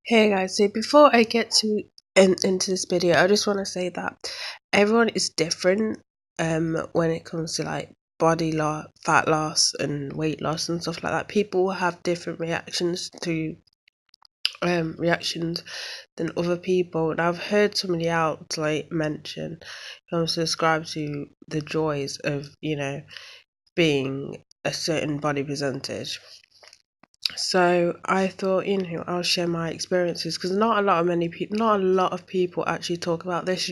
Hey guys, so before I get to into this video, I just want to say that everyone is different when it comes to like body loss, fat loss and weight loss and stuff like that. People will have different reactions than other people. And I've heard somebody else like mention subscribe to the joys of, being a certain body percentage. So I thought, I'll share my experiences because not a lot of people actually talk about this.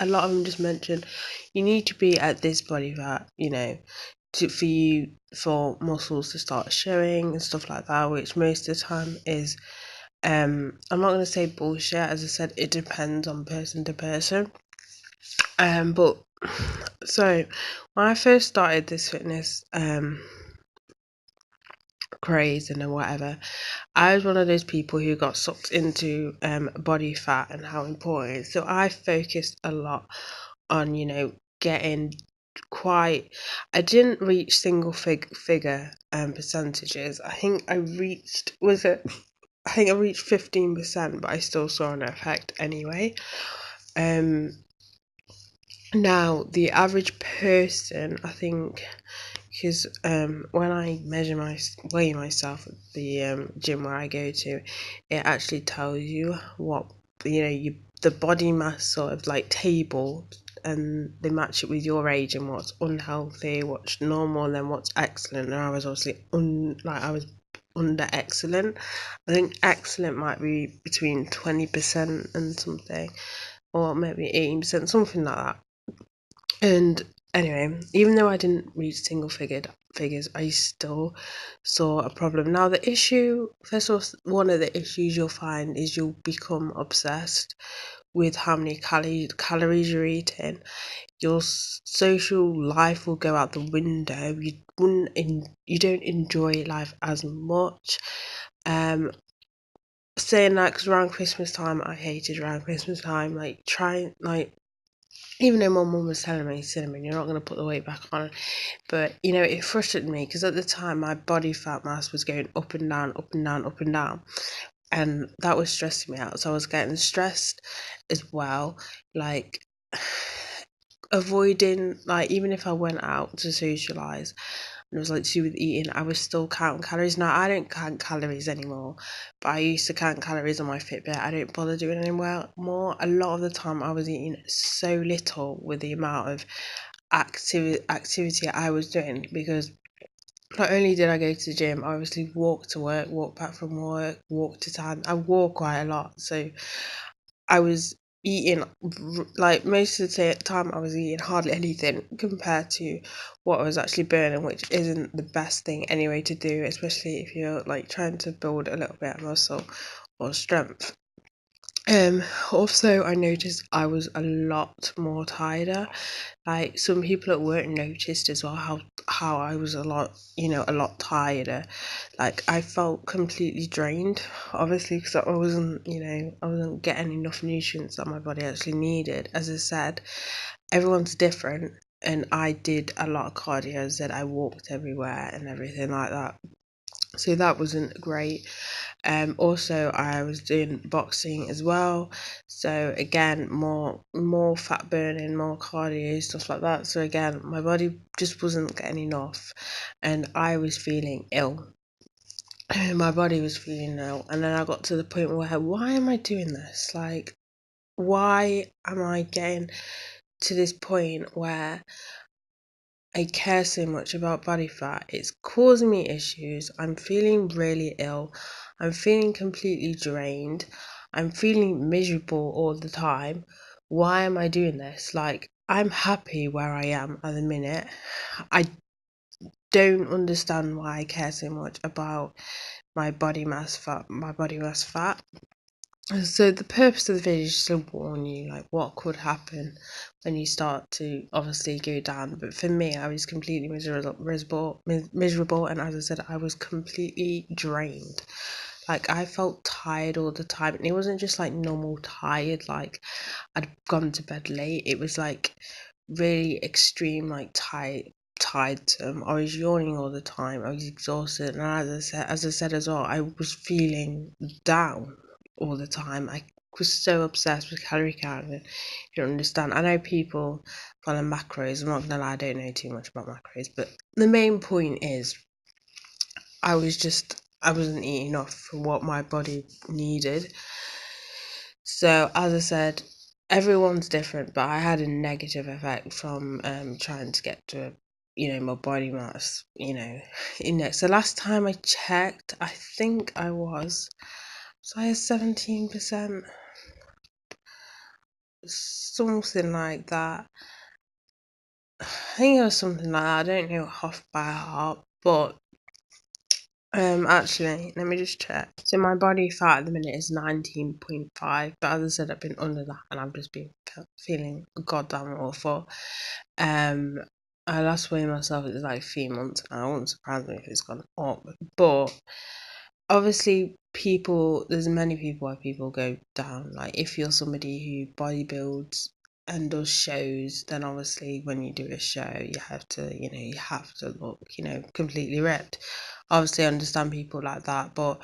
A lot of them just mention you need to be at this body fat, for muscles to start showing and stuff like that. Which most of the time is, I'm not gonna say bullshit. As I said, it depends on person to person. But so when I first started this fitness craze and whatever, I was one of those people who got sucked into body fat and how important it is. So I focused a lot on, getting quite. I didn't reach single figure percentages. I think I reached 15%, but I still saw an effect anyway. Um, Now the average person, I think, because when I weigh myself at the gym where I go to, it actually tells you what the body mass sort of like table, and they match it with your age and what's unhealthy, what's normal, and then what's excellent. And I was obviously I was under excellent. I think excellent might be between 20% and something, or maybe 18%, something like that. And anyway, even though I didn't reach figures, I still saw a problem. Now, the issue, first of all, one of the issues you'll find is you'll become obsessed with how many calories you're eating. Your social life will go out the window. You don't enjoy life as much. Saying that because around Christmas time, I hated around Christmas time. Like trying like even though my mum was telling me, Cinnamon, you're not going to put the weight back on. But, it frustrated me because at the time my body fat mass was going up and down, up and down, up and down. And that was stressing me out. So I was getting stressed as well. Like, avoiding, like, even if I went out to socialise, and it was like to do with eating, I was still counting calories. Now I don't count calories anymore, but I used to count calories on my Fitbit. I don't bother doing it anymore. More a lot of the time, I was eating so little with the amount of activity I was doing, because not only did I go to the gym, I obviously walk to work, walk back from work, walk to town. I walk quite a lot, so I was eating like most of the time I was eating hardly anything compared to what I was actually burning, which isn't the best thing anyway to do, especially if you're like trying to build a little bit of muscle or strength. Also, I noticed I was a lot more tired. Like some people at work noticed as well how I was a lot tireder. Like I felt completely drained, obviously, because I wasn't getting enough nutrients that my body actually needed. As I said, everyone's different, and I did a lot of cardio. As I said, I walked everywhere and everything like that. So that wasn't great. Also, I was doing boxing as well, so again, more fat burning, more cardio, stuff like that. So again, my body just wasn't getting enough, and I was feeling ill. My body was feeling ill, and then I got to the point where, why am I doing this? Like, why am I getting to this point where I care so much about body fat? It's causing me issues. I'm feeling really ill. I'm feeling completely drained. I'm feeling miserable all the time. Why am I doing this? Like, I'm happy where I am at the minute. I don't understand why I care so much about my body mass fat. So the purpose of the video is just to warn you, like what could happen when you start to obviously go down. But for me, I was completely miserable, and as I said, I was completely drained. Like I felt tired all the time, and it wasn't just like normal tired, like I'd gone to bed late. It was like really extreme, like tired. I was yawning all the time. I was exhausted, and as I said as well, I was feeling down. all the time. I was so obsessed with calorie counting. You don't understand. I know people follow macros. I'm not gonna lie, I don't know too much about macros, but the main point is I wasn't eating enough for what my body needed. So as I said, everyone's different, but I had a negative effect from trying to get to my body mass index. The last time I checked, I think I was 17%, something like that. I think it was something like that. I don't know off by heart, but actually, let me just check. So my body fat at the minute is 19.5, but as I said, I've been under that, and I've just been feeling goddamn awful. I last weighed myself, it was like 3 months now. I wouldn't surprise me if it's gone up, but obviously there's many people where people go down. Like if you're somebody who bodybuilds and does shows, then obviously when you do a show you have to look completely ripped. Obviously I understand people like that, but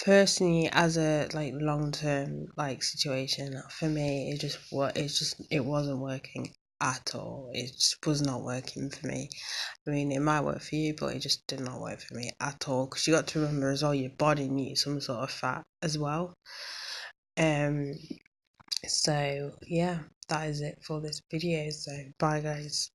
personally, as a like long-term like situation for me, it wasn't working at all. It just was not working for me. I mean, it might work for you, but it just did not work for me at all. Because you got to remember as well, your body needs some sort of fat as well. Um. So yeah, that is it for this video. So bye, guys.